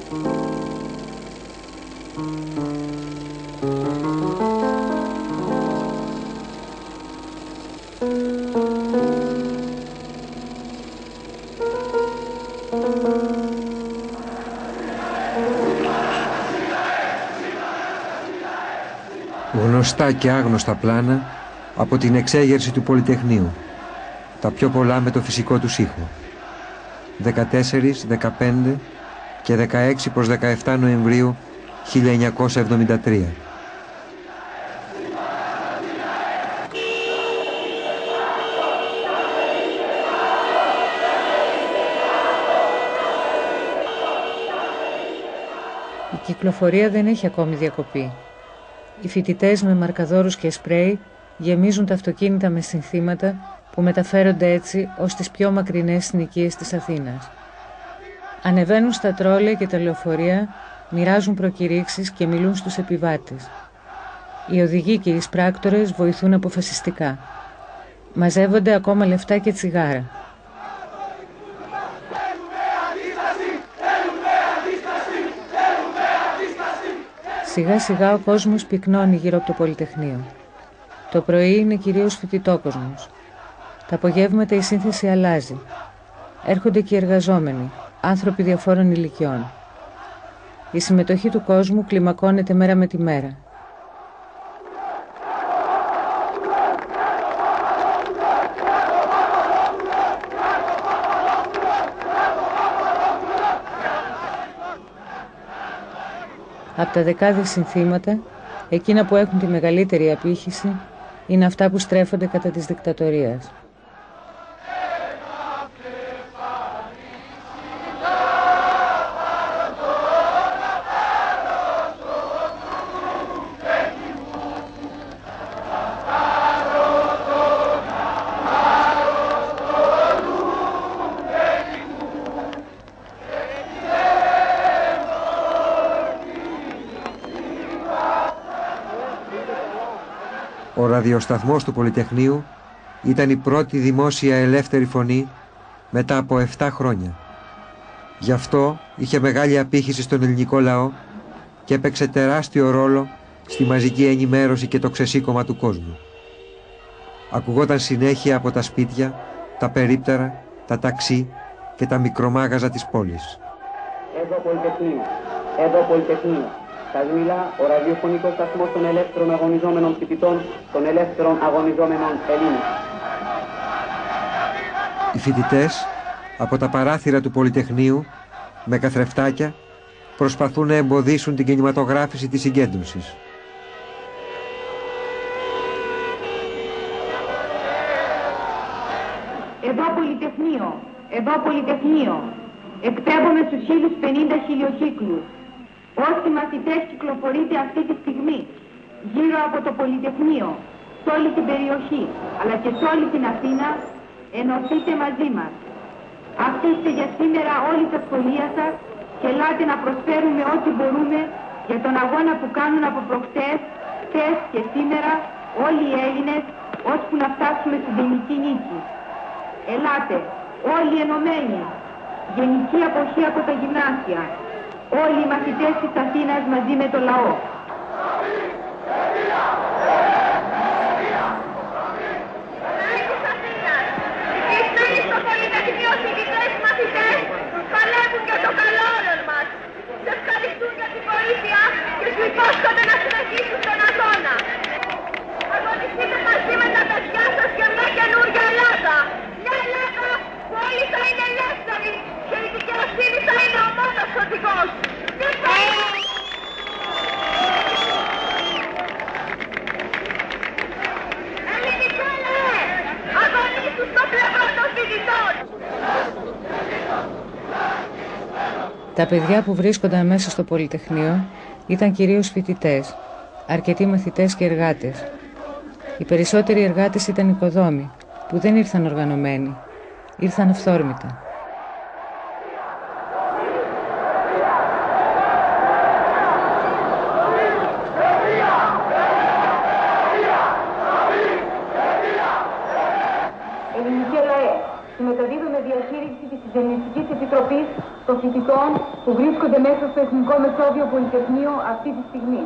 Γνωστά και άγνωστα πλάνα από την εξέγερση του Πολυτεχνείου, τα πιο πολλά με το φυσικό τους ήχο. 14, 15 και 16 προς 17 Νοεμβρίου 1973. Η κυκλοφορία δεν έχει ακόμη διακοπεί. Οι φοιτητές με μαρκαδόρους και σπρέι γεμίζουν τα αυτοκίνητα με συνθήματα που μεταφέρονται έτσι ως τις πιο μακρινές συνοικίες της Αθήνας. Ανεβαίνουν στα τρόλεϊ και τα λεωφορεία, μοιράζουν προκηρύξεις και μιλούν στους επιβάτες. Οι οδηγοί και οι εισπράκτορες βοηθούν αποφασιστικά. Μαζεύονται ακόμα λεφτά και τσιγάρα. Σιγά σιγά ο κόσμος πυκνώνει γύρω από το Πολυτεχνείο. Το πρωί είναι κυρίως φοιτητόκοσμος. Τα απογεύματα η σύνθεση αλλάζει. Έρχονται και οι εργαζόμενοι, άνθρωποι διαφόρων ηλικιών. Η συμμετοχή του κόσμου κλιμακώνεται μέρα με τη μέρα. Από τα δεκάδες συνθήματα, εκείνα που έχουν τη μεγαλύτερη απήχηση είναι αυτά που στρέφονται κατά της δικτατορίας. Ο ραδιοσταθμός του Πολυτεχνείου ήταν η πρώτη δημόσια ελεύθερη φωνή μετά από 7 χρόνια. Γι' αυτό είχε μεγάλη απήχηση στον ελληνικό λαό και έπαιξε τεράστιο ρόλο στη μαζική ενημέρωση και το ξεσήκωμα του κόσμου. Ακουγόταν συνέχεια από τα σπίτια, τα περίπτερα, τα ταξί και τα μικρομάγαζα της πόλης. Εδώ Πολυτεχνείο, εδώ Πολυτεχνείο. Σας μιλά ο ραδιοφωνικός σταθμός των ελεύθερων αγωνιζόμενων φοιτητών, των ελεύθερων αγωνιζόμενων Ελλήνων. Οι φοιτητές από τα παράθυρα του Πολυτεχνείου με καθρεφτάκια προσπαθούν να εμποδίσουν την κινηματογράφηση της συγκέντρωσης. Εδώ Πολυτεχνείο, εδώ Πολυτεχνείο. Εκπέμπουμε στους 1050 χιλιοκύκλους. Όσοι μαθητές κυκλοφορείτε αυτή τη στιγμή γύρω από το Πολυτεχνείο, σε όλη την περιοχή, αλλά και σε όλη την Αθήνα, ενωθείτε μαζί μας. Αφήστε για σήμερα όλη τα σχολεία σας και ελάτε να προσφέρουμε ό,τι μπορούμε για τον αγώνα που κάνουν από προχτές, χθες και σήμερα όλοι οι Έλληνες, ώσπου να φτάσουμε στην τελική νίκη. Ελάτε, όλοι ενωμένοι, γενική αποχή από τα γυμνάσια. Όλοι οι μαθητές της Αθήνας μαζί με το λαό. Της Αθήνας, κλεισμένοι στο Πολυτεχνείο φοιτητές μαθητές, παλεύουν για το καλό όλων μας. Σε ευχαριστούν για την βοήθεια και σου υπόσχονται να συνεχίσουν τον αγώνα. Αγωνιστείτε μαζί με τα παιδιά σας για μια καινούργια Ελλάδα. Μια Ελλάδα που όλοι θα είναι ελεύθεροι και η δικαιοσύνη θα είναι ο μόνος οδηγός. Ελληνικό λαέ, αγωνίσου στο πλευρό των φοιτητών. Τα παιδιά που βρίσκονταν μέσα στο Πολυτεχνείο ήταν κυρίως φοιτητές, αρκετοί μαθητές και εργάτες. Οι περισσότεροι εργάτες ήταν οικοδόμοι, που δεν ήρθαν οργανωμένοι, ήρθαν αυθόρμητα. Συμμεταδίδουμε διαχείριση της Συντονιστικής Επιτροπής. Επιτροπής των φοιτητών που βρίσκονται μέσα στο Εθνικό Μεσόβιο Πολυτεχνείο αυτή τη στιγμή.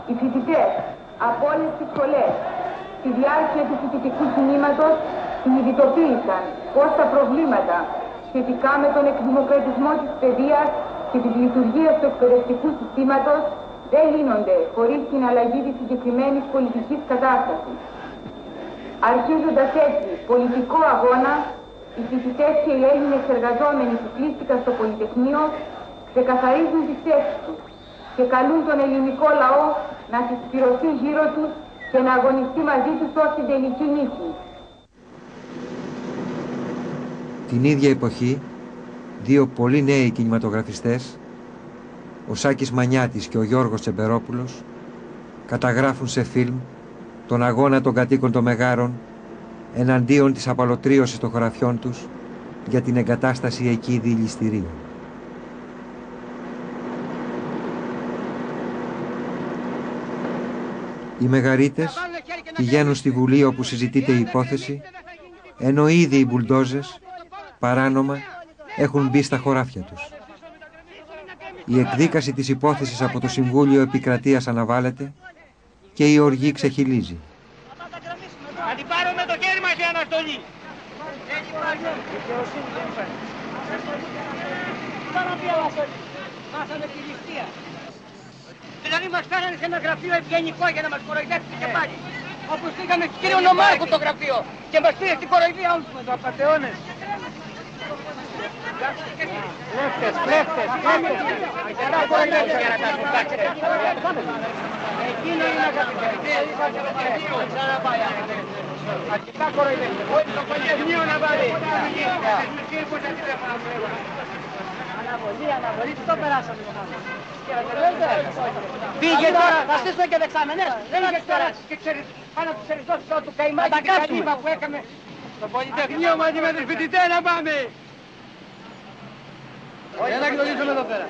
Οι φοιτητές από όλες τις σχολές στη διάρκεια του φοιτητικού κινήματος συνειδητοποίησαν πως τα προβλήματα σχετικά με τον εκδημοκρατισμό της παιδείας και της λειτουργίας του εκπαιδευτικού συστήματος δεν λύνονται χωρίς την αλλαγή της συγκεκριμένης πολιτικής κατάστασης. Αρχίζοντας έτσι πολιτικό αγώνα, οι φοιτητές και οι Έλληνες εργαζόμενοι που κλείστηκαν στο Πολυτεχνείο ξεκαθαρίζουν τις θέσεις τους και καλούν τον ελληνικό λαό να συσπηρωθεί γύρω τους και να αγωνιστεί μαζί τους ως την τελική νίκη. Την ίδια εποχή, δύο πολύ νέοι κινηματογραφιστές, ο Σάκης Μανιάτης και ο Γιώργος Τσεμπερόπουλος, καταγράφουν σε φιλμ τον αγώνα των κατοίκων των Μεγάρων εναντίον της απαλωτρίωσης των χωραφιών τους για την εγκατάσταση εκεί διηλιστηρίου. Οι Μεγαρίτες πηγαίνουν στη Βουλή όπου συζητείται η υπόθεση, ενώ ήδη οι μπουλντόζες παράνομα έχουν μπει στα χωράφια τους. Η εκδίκαση της υπόθεσης από το Συμβούλιο Επικρατείας αναβάλλεται και η οργή ξεχυλίζει. Θα την πάρω με το χέρι μας η αναστολή. Μάθαμε τη ληστεία. Δηλαδή μας κάνανε σε ένα γραφείο ευγενικό για να μας κοροϊδέψουν και πάλι. Όπως πήγαμε στον κύριο Νομάρχου το γραφείο και μας πήρε στην κοροϊδία όλους με το απατεώνες. Κλέφτες. Αριστερά κοροϊδέψουν για να τα έχουν κάτσε. Εκείνο είναι αγαπητέ. Αρχικά κοροϊδέψουν. Όχι το Πολυτεχνείο να βάλει. Αναβολή, τι το περάσαμε. Πήγε τώρα, θα στήσουμε και δεξάμενες. Δεν θα τους περάσει. Και ξέρεις, πάνω από τους εριστώσεις του καημάκι και καλύβα που έκαμε στο Πολυτεχνείο μαζί με τους φοιτητές να πάμε. Για να κλείσουμε εδώ πέρα.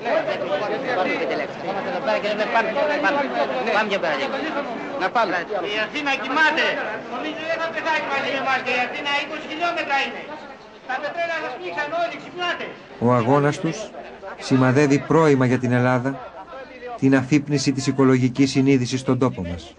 Πάμε και πέρα. Να πάμε. Η Αθήνα κοιμάται. Νομίζω δεν θα πεθάνει μαζί με εμάς και η Αθήνα 20 χιλιόμετρα είναι. Τα πετρέλαια σας πνίξαν όλοι, ξυπνάτε. Ο αγώνας τους σημαδεύει πρόημα για την Ελλάδα την αφύπνιση της οικολογικής συνείδησης στον τόπο μας.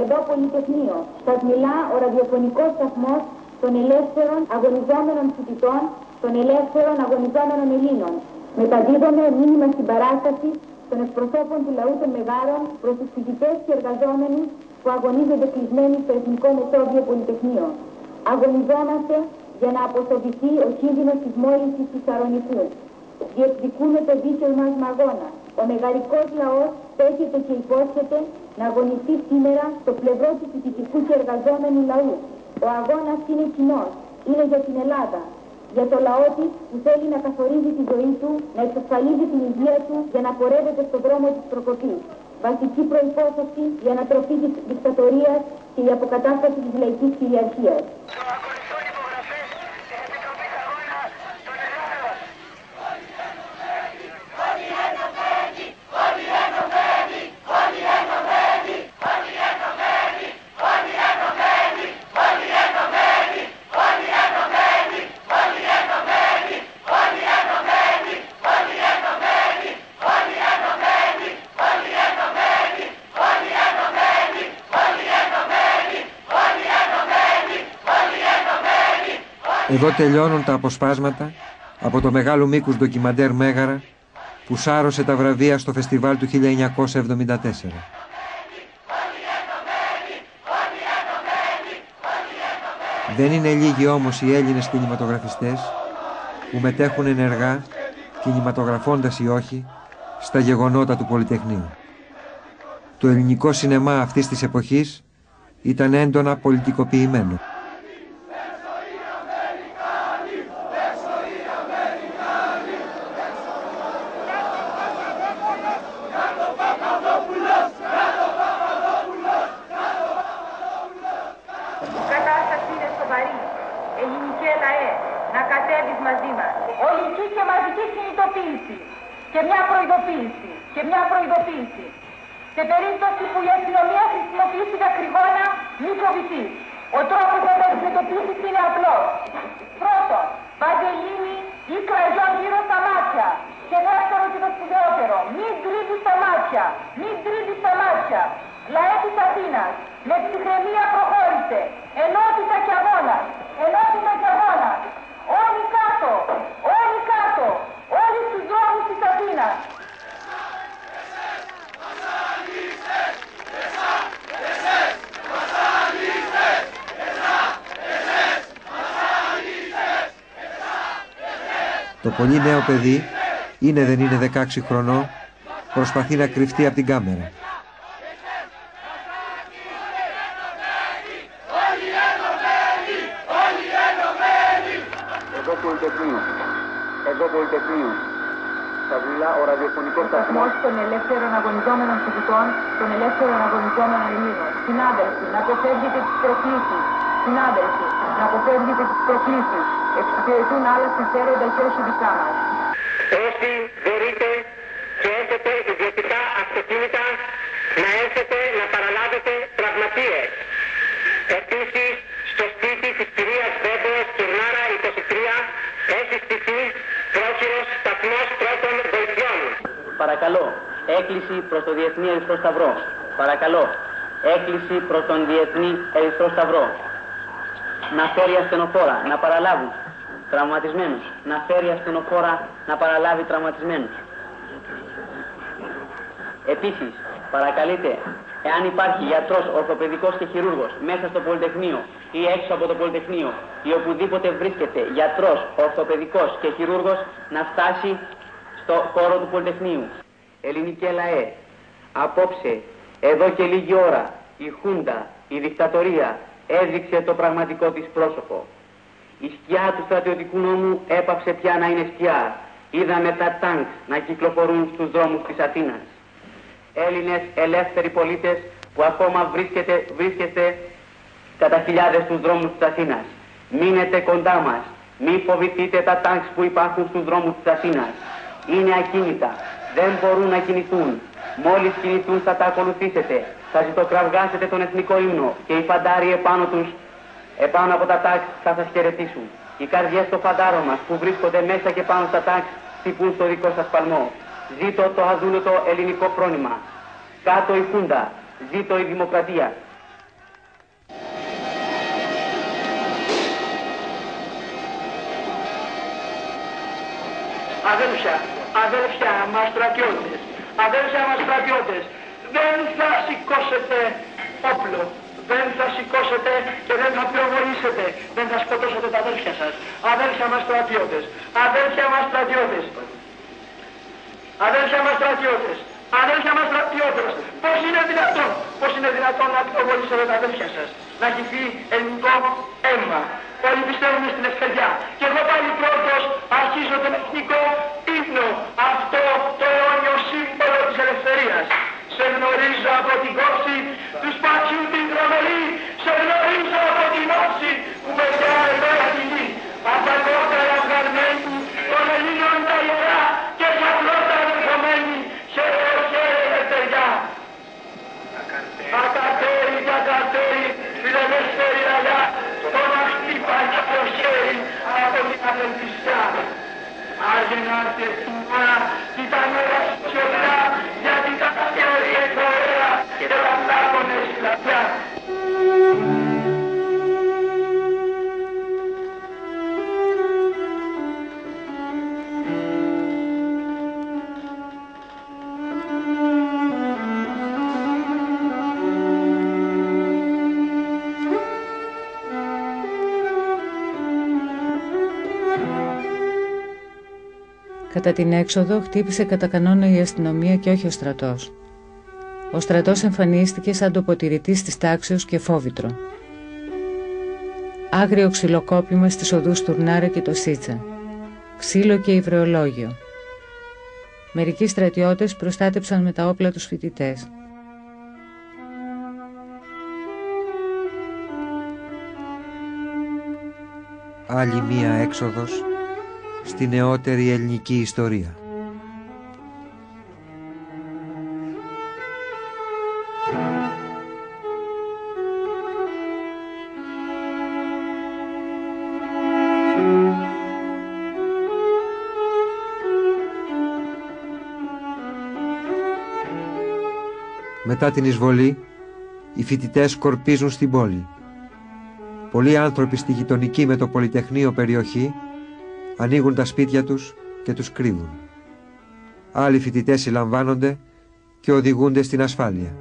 Εδώ Πολυτεχνείο. Σας μιλά ο ραδιοφωνικός σταθμός των ελεύθερων αγωνιζόμενων φοιτητών, των ελεύθερων αγωνιζόμενων Ελλήνων. Μεταδίδουμε μήνυμα στην παράσταση των εκπροσώπων του λαού των Μεγάρων προς τους φοιτητές και εργαζόμενους που αγωνίζονται κλεισμένοι στο Εθνικό Μεσόβιο Πολυτεχνείο. Αγωνιζόμαστε για να αποσοβηθεί ο κίνδυνος της μόλυνσης του Σαρονικού. Διεκδικούμε το δίκαιο μας αγώνα. Ο μεγαρικός λαός πέχεται και υπόσχεται να αγωνιστεί σήμερα στο πλευρό του φοιτητικού και εργαζόμενου λαού. Ο αγώνας είναι κοινός, είναι για την Ελλάδα, για το λαό της που θέλει να καθορίζει τη ζωή του, να εξασφαλίζει την υγεία του για να πορεύεται στον δρόμο της προκοπής. Βασική προϋπόθεση η ανατροφή της δικτατορίας και η αποκατάσταση της λαϊκής κυριαρχίας. Εδώ τελειώνουν τα αποσπάσματα από το μεγάλου μήκους ντοκιμαντέρ Μέγαρα που σάρωσε τα βραβεία στο φεστιβάλ του 1974. Δεν είναι λίγοι όμως οι Έλληνες κινηματογραφιστές που μετέχουν ενεργά, κινηματογραφώντας ή όχι, στα γεγονότα του Πολυτεχνείου. Το ελληνικό σινεμά αυτής της εποχής ήταν έντονα πολιτικοποιημένο. Σε περίπτωση που η αστυνομία χρησιμοποιήσει δακρυγόνα, μη φοβηθεί. Ο τρόπος να τα αντιμετωπίσεις είναι απλός. Πρώτον, βαζελίνη ή κραγιό γύρω στα μάτια. Και δεύτερο και το σπουδαιότερο, μην τρίβεις τα μάτια. Μην τρίβεις τα μάτια. Λαέ της Αθήνας, με ψυχραιμία προχώρησε. Ενότητα και αγώνας. Ενότητα και αγώνας. Όλοι κάτω. Όλοι κάτω. Όλοι στους δρόμους της Αθήνας. Το πολύ νέο παιδί, είναι δεν είναι 16 χρονών, προσπαθεί να κρυφτεί από την κάμερα. Εδώ Πολυτεχνείο. Στα βουλά ο ραδιοφωνικός σταθμός των ελεύθερων αγωνιζόμενων φοιτητών, των ελεύθερων αγωνιζόμενων Ελλήνων. Συνάδελφοι, να αποφεύγετε τις προκλήσεις. Συνάδελφοι, να αποφεύγετε τις προκλήσεις. Εξυπηρετούν άλλα συμφέροντα και όχι δικά μας. Όσοι μπορείτε και έχετε ιδιωτικά αυτοκίνητα, να έρθετε να παραλάβετε τραυματίες. Επίσης, στο σπίτι της κυρίας Βέμπος, Κυρνάρα 23, έχει στηθεί πρόχειρος σταθμός πρώτων βοηθειών. Παρακαλώ, έκκληση προς το Διεθνή Ερυθρό Σταυρό. Παρακαλώ, έκκληση προς τον Διεθνή Ερυθρό Σταυρό. Να φέρει ασθενοφόρα, να παραλάβει τραυματισμένους. Να φέρει ασθενοφόρα, να παραλάβει τραυματισμένους. Επίσης, παρακαλείτε, εάν υπάρχει γιατρός, ορθοπαιδικός και χειρούργος μέσα στο Πολυτεχνείο ή έξω από το Πολυτεχνείο ή οπουδήποτε βρίσκεται γιατρός, ορθοπαιδικός και χειρούργος, να φτάσει στο χώρο του Πολυτεχνείου. Ελληνικέ λαέ, απόψε, εδώ και λίγη ώρα, η Χούντα, η δικτατορία έδειξε το πραγματικό της πρόσωπο. Η σκιά του στρατιωτικού νόμου έπαυσε πια να είναι σκιά. Είδαμε τα τάγκ να κυκλοφορούν στους δρόμους της Αθήνας. Έλληνες ελεύθεροι πολίτες που ακόμα βρίσκεστε κατά χιλιάδες στους δρόμους της Αθήνας. Μείνετε κοντά μας. Μη φοβηθείτε τα τάγκ που υπάρχουν στους δρόμους της Αθήνας. Είναι ακίνητα. Δεν μπορούν να κινηθούν. Μόλις κινηθούν θα τα ακολουθήσετε. Θα ζητοκραυγάσετε τον εθνικό ύμνο και οι φαντάροι επάνω από τα τάγκ θα σας χαιρετήσουν. Οι καρδιές των φαντάρων μας που βρίσκονται μέσα και πάνω στα τάγκ χτυπούν στο δικό σας παλμό. Ζήτω το αδούλωτο ελληνικό φρόνημα. Κάτω η Χούντα. Ζήτω η δημοκρατία. Αδέλφια μας στρατιώτες, δεν θα σηκώσετε όπλο. Δεν θα σηκώσετε και δεν θα πυροβολήσετε. Δεν θα σκοτώσετε τα αδέλφια σας. Αδέλφια μας στρατιώτες. Αδέλφια μας στρατιώτες. Αδέλφια μας στρατιώτες. Αδέλφια μας στρατιώτες. Πώς είναι δυνατόν να πυροβολήσετε τα αδέλφια σας. Να χυθεί ελληνικό αίμα. Όλοι πιστεύουμε στην ευκαιριά. Και εγώ πάλι πρώτος αρχίζω τον εθνικό ύμνο. Αυτό το αιώνιο σύμβολο της ελευθερίας. Σε γνωρίζω από την κόψη του σπάτσιου την τρομερή. Σε γνωρίζω από την όψη που πετάει εδώ τη γη. Απ' τα κόκκαλα βγαλμένη των Ελλήνων τα ιερά και τα πρώτα δεχομένη. Χαίρε ελευθεριά. Ακατέρι και ακατέρι φιλελεύθερη αγιά. Το να χτύπάει από χέρι από την απελπιστιά. Άγενάστε στην ώρα κι τα νερά σιωπιά, γιατί τα θεωρία τώρα και τα πλάκωνες λαπιά. Κατά την έξοδο χτύπησε κατά κανόνα η αστυνομία και όχι ο στρατός. Ο στρατός εμφανίστηκε σαν τοποτηρητής της τάξεως και φόβητρο. Άγριο ξυλοκόπημα στις οδούς Τουρνάρα και το Σίτσα. Ξύλο και υβρεολόγιο. Μερικοί στρατιώτες προστάτεψαν με τα όπλα τους φοιτητές. Άλλη μία έξοδος στη νεότερη ελληνική ιστορία. Μετά την εισβολή, οι φοιτητές σκορπίζουν στην πόλη. Πολλοί άνθρωποι στη γειτονική με το Πολυτεχνείο περιοχή ανοίγουν τα σπίτια τους και τους κρύβουν. Άλλοι φοιτητές συλλαμβάνονται και οδηγούνται στην ασφάλεια.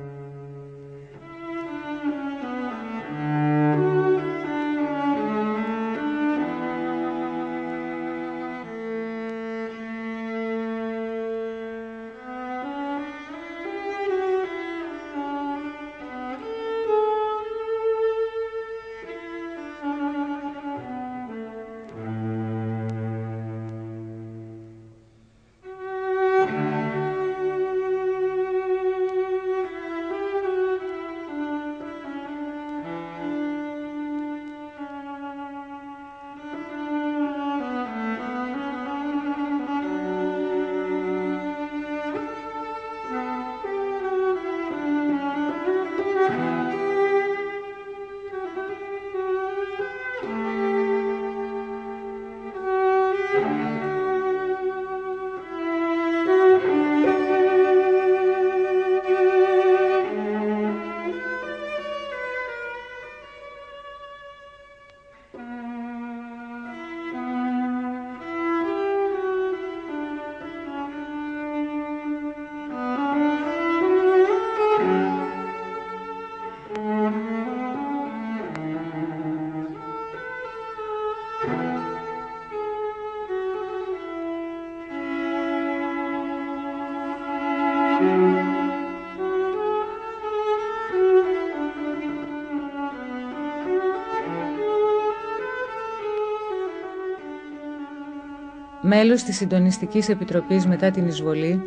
Μέλος της Συντονιστικής Επιτροπής μετά την εισβολή,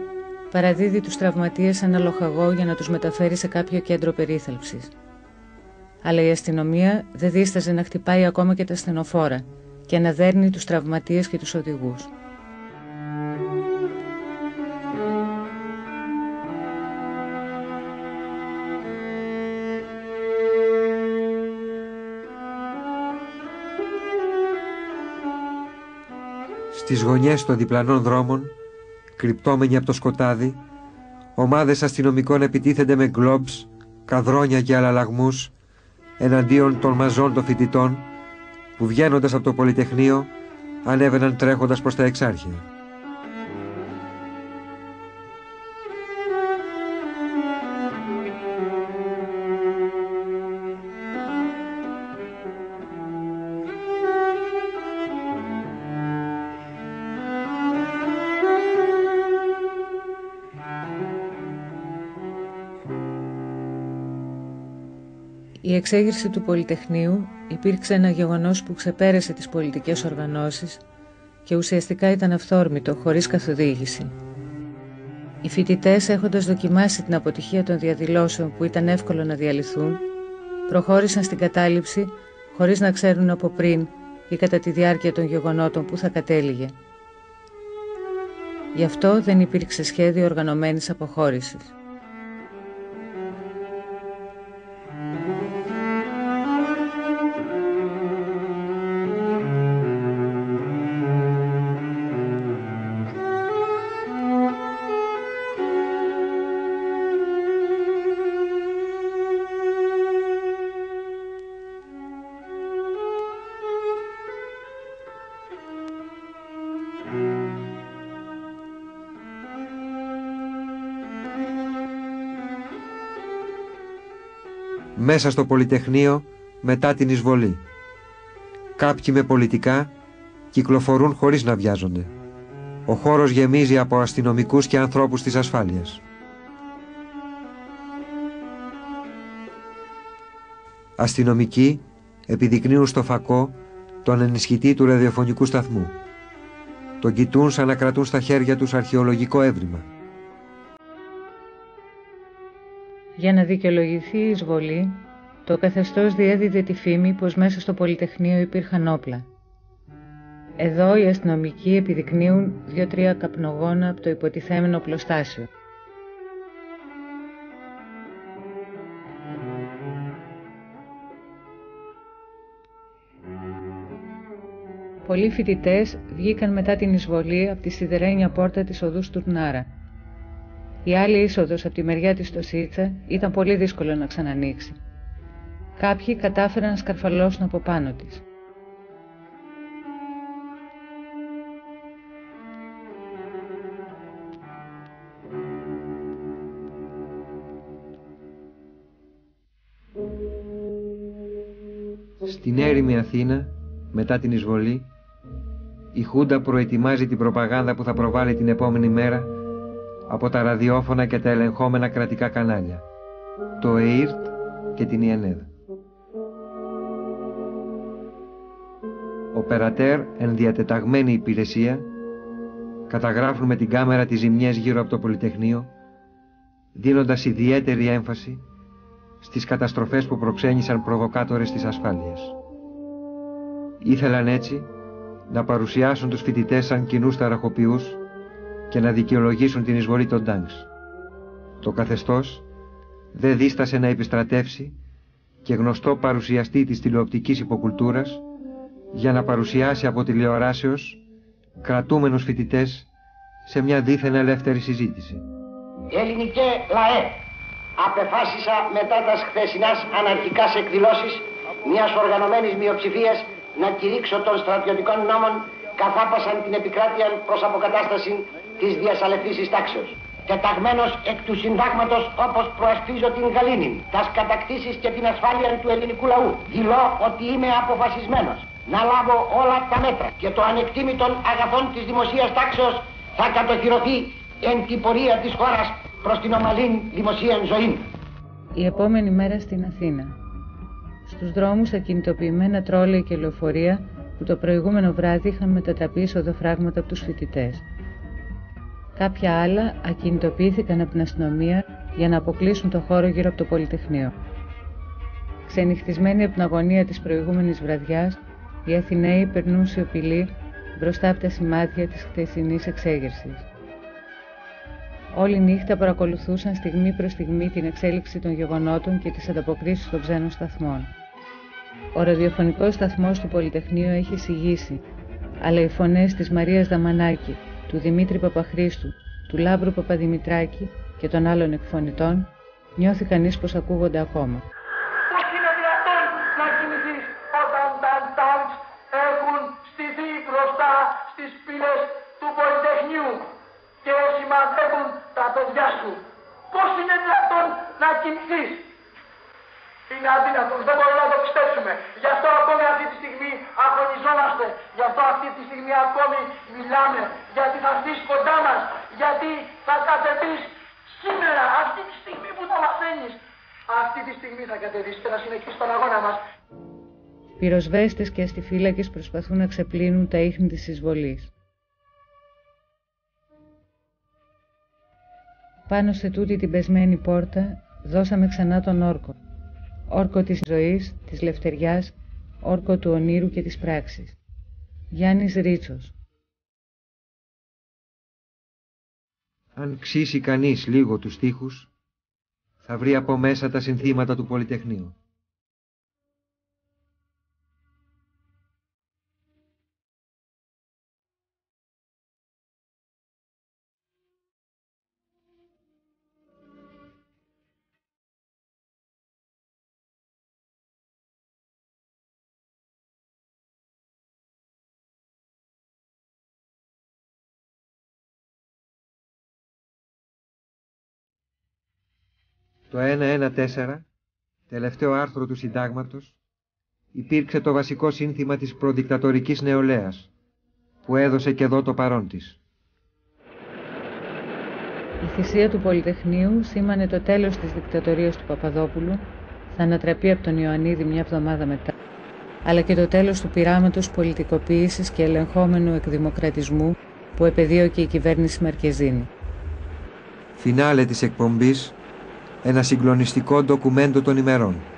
παραδίδει τους τραυματίες σε ένα λοχαγό για να τους μεταφέρει σε κάποιο κέντρο περίθαλψης. Αλλά η αστυνομία δεν δίσταζε να χτυπάει ακόμα και τα ασθενοφόρα και να δέρνει τους τραυματίες και τους οδηγούς. Στις γωνιές των διπλανών δρόμων, κρυπτόμενοι από το σκοτάδι, ομάδες αστυνομικών επιτίθενται με γκλόμπς, καδρόνια και αλλαλαγμούς εναντίον των μαζών των φοιτητών που βγαίνοντας από το Πολυτεχνείο ανέβαιναν τρέχοντας προς τα Εξάρχεια. Η εξέγερση του Πολυτεχνείου υπήρξε ένα γεγονός που ξεπέρασε τις πολιτικές οργανώσεις και ουσιαστικά ήταν αυθόρμητο, χωρίς καθοδήγηση. Οι φοιτητές, έχοντας δοκιμάσει την αποτυχία των διαδηλώσεων που ήταν εύκολο να διαλυθούν, προχώρησαν στην κατάληψη χωρίς να ξέρουν από πριν ή κατά τη διάρκεια των γεγονότων που θα κατέληγε. Γι' αυτό δεν υπήρξε σχέδιο οργανωμένης αποχώρησης. Μέσα στο Πολυτεχνείο μετά την εισβολή. Κάποιοι με πολιτικά κυκλοφορούν χωρίς να βιάζονται. Ο χώρος γεμίζει από αστυνομικούς και ανθρώπους της ασφάλειας. Αστυνομικοί επιδεικνύουν στο φακό τον ενισχυτή του ραδιοφωνικού σταθμού. Τον κοιτούν σαν να κρατούν στα χέρια τους αρχαιολογικό έβριμα. Για να δικαιολογηθεί η εισβολή, το καθεστώς διέδιδε τη φήμη πως μέσα στο Πολυτεχνείο υπήρχαν όπλα. Εδώ οι αστυνομικοί επιδεικνύουν 2-3 καπνογόνα από το υποτιθέμενο οπλοστάσιο. Πολλοί φοιτητές βγήκαν μετά την εισβολή από τη σιδερένια πόρτα της οδού Στουρνάρα. Η άλλη είσοδος από τη μεριά της Στοσίτσα ήταν πολύ δύσκολο να ξανανοίξει. Κάποιοι κατάφεραν να σκαρφαλώσουν από πάνω της. Στην έρημη Αθήνα, μετά την εισβολή, η Χούντα προετοιμάζει την προπαγάνδα που θα προβάλλει την επόμενη μέρα από τα ραδιόφωνα και τα ελεγχόμενα κρατικά κανάλια, το ΕΙΡΤ και την ΙΕΝΕΔ. Οπερατέρ εν διατεταγμένη υπηρεσία καταγράφουν με την κάμερα τις ζημιές γύρω από το Πολυτεχνείο, δίνοντας ιδιαίτερη έμφαση στις καταστροφές που προξένησαν προβοκάτορες της ασφάλειας. Ήθελαν έτσι να παρουσιάσουν τους φοιτητές σαν κοινούς ταραχοποιούς και να δικαιολογήσουν την εισβολή των τάγκς. Το καθεστώς δεν δίστασε να επιστρατεύσει και γνωστό παρουσιαστή της τηλεοπτικής υποκουλτούρας για να παρουσιάσει από τηλεοράσεως κρατούμενους φοιτητές σε μια δίθεν ελεύθερη συζήτηση. Ελληνικέ λαέ, απεφάσισα μετά τα χθεσινάς αναρχικάς εκδηλώσεις μιας οργανωμένης μειοψηφίας να κηρύξω των στρατιωτικών νόμων καθάπασαν την επικράτεια προς αποκατάσταση της διασαλευτήσης τάξεως. Τεταγμένος εκ του συντάγματος όπως προασπίζω την γαλήνη, τας κατακτήσεις και την ασφάλεια του ελληνικού λαού, δηλώ ότι είμαι αποφασισμένος να λάβω όλα τα μέτρα και το ανεκτήμητον αγαθών της δημοσίας τάξεως θα κατοχυρωθεί εν την πορεία της χώρας προς την ομαλήν δημοσίαν ζωή. Η επόμενη μέρα στην Αθήνα. Στους δρόμους ακινητοποιημένα τρόλεϊ και λεωφορεία που το προηγούμενο βράδυ είχαν μετατραπεί σε οδοφράγματα από τους φοιτητές. Κάποια άλλα ακινητοποιήθηκαν από την αστυνομία για να αποκλείσουν το χώρο γύρω από το Πολυτεχνείο. Ξενυχτισμένοι από την αγωνία της προηγούμενης βραδιάς, οι Αθηναίοι περνούν σιωπηλοί μπροστά από τα σημάδια της χθεσινής εξέγερσης. Όλη νύχτα παρακολουθούσαν στιγμή προς στιγμή την εξέλιξη των γεγονότων και τις ανταποκρίσεις των ξένων σταθμών. Ο ραδιοφωνικός σταθμός του Πολυτεχνείου έχει συγγύσει, αλλά οι φωνές της Μαρίας Δαμανάκη, του Δημήτρη Παπαχρήστου, του Λάμπρου Παπαδημητράκη και των άλλων εκφωνητών νιώθηκαν ίσπως ακούγονται ακόμα. Πώς είναι δυνατόν να κοιμηθείς όταν τα τάγκς έχουν στηθεί μπροστά στις πύλες του Πολυτεχνείου και σημαδεύουν τα παιδιά σου? Πώς είναι δυνατόν να κοιμηθείς? Είναι αδύνατο, δεν μπορούμε να το πιστέψουμε. Γι' αυτό ακόμη αυτή τη στιγμή αγωνιζόμαστε. Γι' αυτό αυτή τη στιγμή ακόμη μιλάμε. Γιατί θα έρθεις κοντά μας. Γιατί θα κατεβείς σήμερα, αυτή τη στιγμή που το μαθαίνεις. Αυτή τη στιγμή θα κατεβείς και θα συνεχίσεις τον αγώνα μας. Πυροσβέστες και αστιφύλακες προσπαθούν να ξεπλύνουν τα ίχνη της εισβολής. Πάνω σε τούτη την πεσμένη πόρτα δώσαμε ξανά τον όρκο. Όρκο της ζωής, της λευτεριάς, όρκο του ονείρου και της πράξης. Γιάννης Ρίτσος. Αν ξύσει κανείς λίγο τους στίχους, θα βρει από μέσα τα συνθήματα του Πολυτεχνείου. Το 114, τελευταίο άρθρο του Συντάγματος, υπήρξε το βασικό σύνθημα της προδικτατορικής νεολαίας, που έδωσε και εδώ το παρόν της. θυσία του Πολυτεχνείου σήμανε το τέλος της δικτατορίας του Παπαδόπουλου, θα ανατραπεί από τον Ιωαννίδη μια εβδομάδα μετά, αλλά και το τέλος του πειράματος πολιτικοποίησης και ελεγχόμενου εκδημοκρατισμού που επεδίωκε η κυβέρνηση Μαρκεζίνη. Φινάλε της εκπομπής, ένα συγκλονιστικό ντοκουμέντο των ημερών.